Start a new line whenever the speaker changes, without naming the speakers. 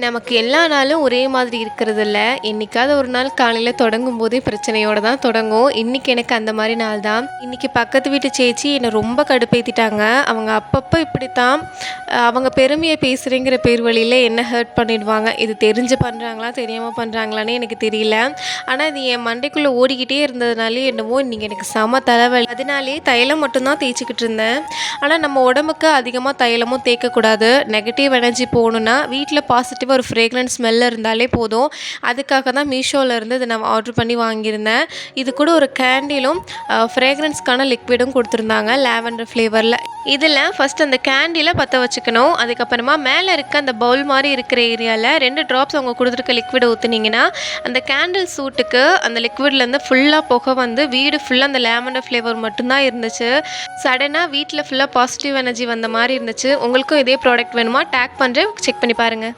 நமக்கு எல்லா நாளும் ஒரே மாதிரி இருக்கிறதில்ல. என்னைக்காவது ஒரு நாள் காலையில தொடங்கும்போதே பிரச்சனையோட தான் தொடங்கும். இன்னைக்கு எனக்கு அந்த மாரி நாள் தான். இன்னைக்கு பக்கத்து வீட்டு சேச்சி என்ன ரொம்ப கடுப்பேத்திட்டாங்க. அவங்க அப்பப்ப இப்படித்தான் அவங்க பெருமைய பேசுறேங்கிற பேர் வழியில என்ன ஹர்ட் பண்ணிடுவாங்க. இது தெரிஞ்சு பண்றாங்களா, தெரியாம பண்றாங்களான்னே எனக்கு தெரியல. ஆனா இது என் மண்டைக்குள்ள ஓடிக்கிட்டே இருந்ததுனாலயே என்னவோ இன்னைக்கு எனக்கு செம தலைவலி. அதனாலேயே தைலம் மட்டும் தான் தேய்ச்சிக்கிட்டு இருந்தேன். ஆனா நம்ம உடம்புக்கு அதிகமா தைலமும் தேய்க்கக்கூடாது. நெகட்டிவ் எனர்ஜி போகணும்னா வீட்ல பாசிட்டிவா ஒரு ஃப்ரேக்ரன்ஸ் ஸ்மெல் இருந்தாலே போதும். அதுக்காக தான் மீஷோல இருந்து இத நான் ஆர்டர் பண்ணி வாங்கியிருந்தேன். இது கூட ஒரு கேண்டிலும் ஃப்ரேக்ரன்ஸ்க்கான லிக்விடும் குடுத்துருந்தாங்க லாவெண்டர் ஃப்ளேவர்ல. இதில ஃபர்ஸ்ட் அந்த கேண்டில பத்த வச்சுக்கணும். அதுக்கப்புறமா மேல இருக்க அந்த பவுல் மாரி இருக்கிற ஏரியால 2 ட்ராப்ஸ் அவங்க குடுத்துருக்க லிக்விட ஊத்துனீங்கன்னா, அந்த கேண்டில் சூட்டுக்கு அந்த லிக்விட்லேருந்து ஃபுல்லா புகை வந்து வீடு ஃபுல்லா அந்த லாவெண்டர் ஃப்ளேவர் மட்டும் தான் இருந்துச்சு. சடனா வீட்ல ஃபுல்லா பாசிட்டிவ் எனர்ஜி வந்த மாரி இருந்துச்சு. உங்களுக்கும் இதே ப்ராடக்ட் வேணுமா? டேக் பண்றேன். செக் பண்ணி பாருங்க.